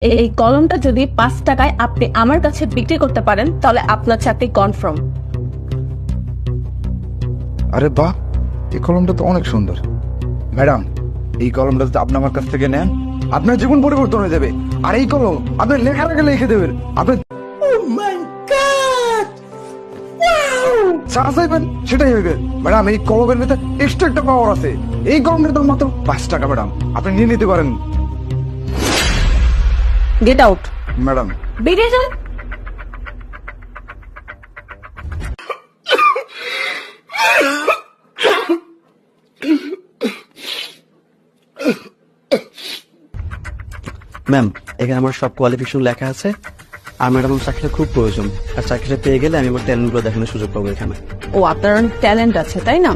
এই কলমটা যদি 5 টাকায় আপনি আমার কাছে বিক্রি করতে পারেন তাহলে আপনার চাকরি কনফার্ম। আরে বাহ, এই কলমটা তো অনেক সুন্দর। ম্যাডাম, এই কলমটা যদি আপনি আমার কাছ থেকে নেন, আপনার জীবন পরিবর্তন হয়ে যাবে। আর এই কলম আপনি লেখার আগে লিখে দেবেন। আপনি যা চাইবেন সেটাই হইবে। ম্যাডাম, এই কলমের ভিতরে এক্সট্রা একটা পাওয়ার আছে। এই কলমের দাম মাত্র 5 টাকা। ম্যাডাম, আপনি নিয়ে নিতে পারেন। Get out. ম্যাডাম, বেরিয়ে যান। ম্যাম, এখানে আমার সব কোয়ালিফিকেশন লেখা আছে। আর ম্যাডাম, চাকরিটা খুব প্রয়োজন। আর চাকরিটা পেয়ে গেলে আমি আমার ট্যালেন্টগুলো দেখানোর সুযোগ পাবো এখানে। ও, আপনার অনেক ট্যালেন্ট আছে তাই না?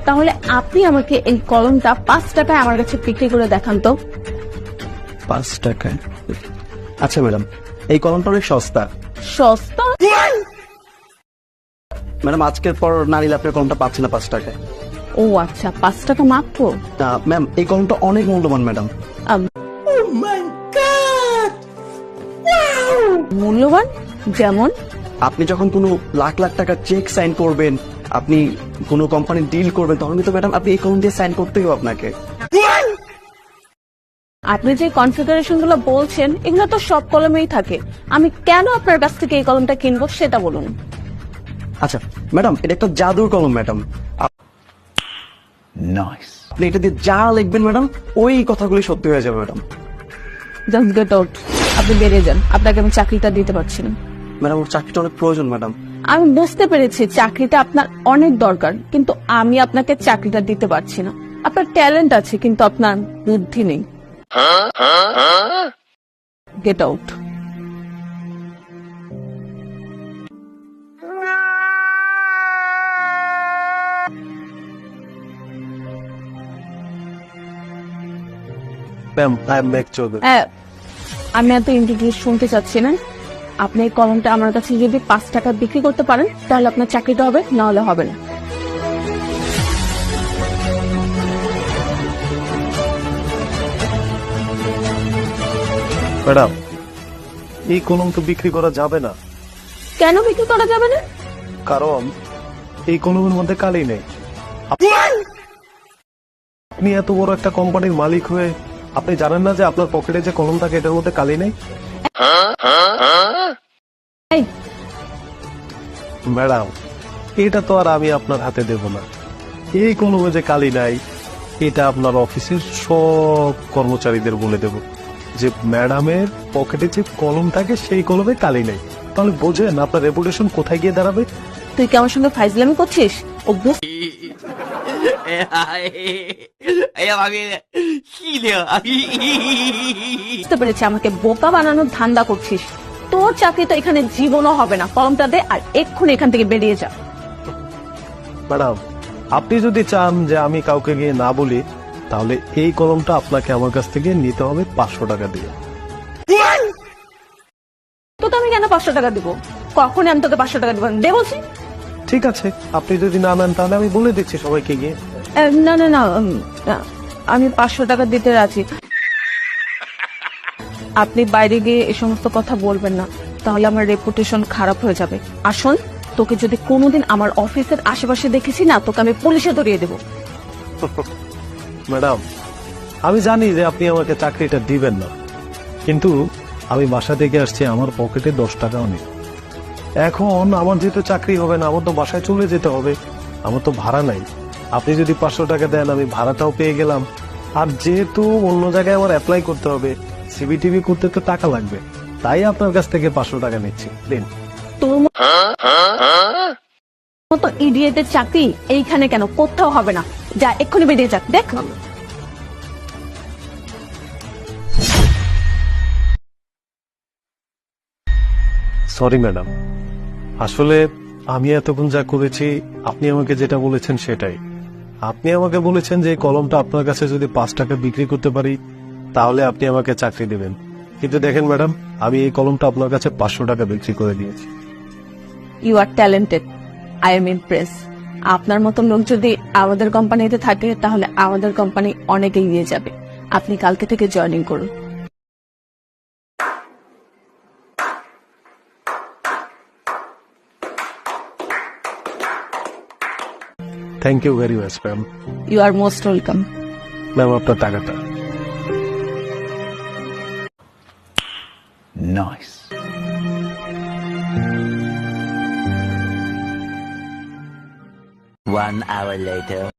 তাহলে আপনি আমাকে এই কলমটা 5 টাকায় আমার কাছে বিক্রি করে দেখান তো। 5 টাকায়? আচ্ছা ম্যাডাম, এই কলমটা অনেক সস্তা। সস্তা? ম্যাডাম, আজকের পর না নিলে আপনার কলমটা পাচ্ছি না 5 টাকায়। ও আচ্ছা, 5 টাকা মাত্র? ম্যাম, এই কলমটা অনেক মূল্যবান ম্যাডাম। মূল্যবান যেমন? আপনি যখন কোনো লাখ লাখ টাকার চেক সাইন করবেন, আপনি কোনো কোম্পানির ডিল করবেন, তখন কিন্তু ম্যাডাম আপনি এই কলম দিয়ে সাইন করতে হবে আপনাকে। আপনি যে কনফিগারেশন গুলো বলছেন এগুলো তো সব কলমেই থাকে। আমি কেন আপনার কাছ থেকে এই কলমটা কিনবো সেটা বলুন। আচ্ছা ম্যাডাম, এটা একটা জাদুর কলম ম্যাডাম। নাইস। আপনি এটা দিয়ে যা লিখবেন ম্যাডাম, ওই কথাগুলি সত্যি হয়ে যাবে ম্যাডাম। Just get out. আপনি বেরিয়ে যান, আপনাকে আমি চাকরিটা দিতে পারছি না। ম্যাডাম, ওর চাকরিটা অনেক প্রয়োজন ম্যাডাম। আমি বুঝতে পেরেছি চাকরিটা আপনার অনেক দরকার, কিন্তু আমি আপনাকে চাকরিটা দিতে পারছি না। আপনার ট্যালেন্ট আছে কিন্তু আপনার বুদ্ধি নেই। Get out. Ma'am, I am মেঘ চৌধুরী। আমি এত ইন্ট্রোডিউস শুনতে চাচ্ছি না। আপনি এই কলমটা আমার কাছে যদি 5 টাকা বিক্রি করতে পারেন তাহলে আপনার চাকরিটা হবে, না হলে হবে না। ম্যাডাম, এই কলম তো বিক্রি করা যাবে না, কেন বিক্রি করা যাবে না? কারণ এই কলমের মধ্যে কালি নেই। আপনি এত বড় একটা কোম্পানির মালিক হয়ে আপনি জানেন না যে আপনার পকেটে যে কলম থাকে এটার মধ্যে কালি নেই? এই, ম্যাডাম, এটা তো আর আমি আপনার হাতে দেব না। এই কলমে যে কালি নাই এটা আপনার অফিসের সব কর্মচারীদের বলে দেব যে ম্যাডামের পকেটে যে কলম থাকে সেই কলমে কালি নেই। তাহলে বোঝেন আপনার রেপুটেশন কোথায় গিয়ে দাঁড়াবে। তুই কি আমার সঙ্গে ফাইজলামি করছিস? ও বুঝতে পেরেছি, আমাকে বোকা বানানোর ধান্দা করছিস। তোর চাকরি তো এখানে জীবনও হবে না। কলমটা দে আর এক্ষুনি এখান থেকে বেরিয়ে যা। ম্যাডাম, আপনি যদি চান যে আমি কাউকে গিয়ে না বলি, তাহলে এই কলমটা আপনাকে আমার কাছ থেকে নিতে হবে 500 টাকা দিয়ে। তোকে আমি কেন 500 টাকা দিব? কখনই আমি তোকে 500 টাকা দিব না। দে বলছি। ঠিক আছে, আপনি যদি না নেন তাহলে আমি বলে দিচ্ছি সবাইকে গিয়ে। না না না, আমি 500 টাকা দিতে রাজি। আপনি বাইরে গিয়ে এই সমস্ত কথা বলবেন না, তাহলে আমার রেপুটেশন খারাপ হয়ে যাবে। আসুন, তোকে যদি কোনোদিন আমার অফিসের আশেপাশে দেখেছি না, তোকে আমি পুলিশে ধরিয়ে দেবো। ম্যাডাম, আমি জানি যে আপনি আমাকে চাকরিটা দিবেন না, কিন্তু আমি বাসা থেকে আসছি, আমার পকেটে 10 টাকাও নেই। এখন আমার যেহেতু চাকরি হবে না, আমার তো বাসায় চলে যেতে হবে, আমার তো ভাড়া নাই। আপনি যদি 500 টাকা দেন আমি ভাড়াটাও পেয়ে গেলাম। আর যেহেতু অন্য জায়গায় আমার অ্যাপ্লাই করতে হবে, সিবিটিভি করতে তো টাকা লাগবে, তাই আপনার কাছ থেকে 500 টাকা নিচ্ছি, দিন। তোর মতো ইডিয়েটের চাকরি এইখানে কেন? কোথাও হবে না। যা, এক্ষুনি বেরিয়ে যাক। দেখ, সরি ম্যাডাম, আসলে আমি এতক্ষণ যা করেছি আপনি আমাকে যেটা বলেছেন সেটাই। আপনি আমাকে বলেছেন যে এই কলমটা আপনার কাছে যদি 5 টাকা বিক্রি করতে পারি তাহলে আপনি আমাকে চাকরি দেবেন। কিন্তু দেখেন ম্যাডাম, আমি এই কলমটা আপনার কাছে 500 টাকা বিক্রি করে দিয়েছি। You are talented, I am impress. আপনার মতো লোক যদি আমাদের কোম্পানিতে থাকে তাহলে আমাদের কোম্পানি অনেক এগিয়ে যাবে। আপনি কালকে থেকে জয়েনিং করুন। Thank you very much ma'am. You are most welcome. Ma'am আপনার টাকাটা। নাইস। One hour later.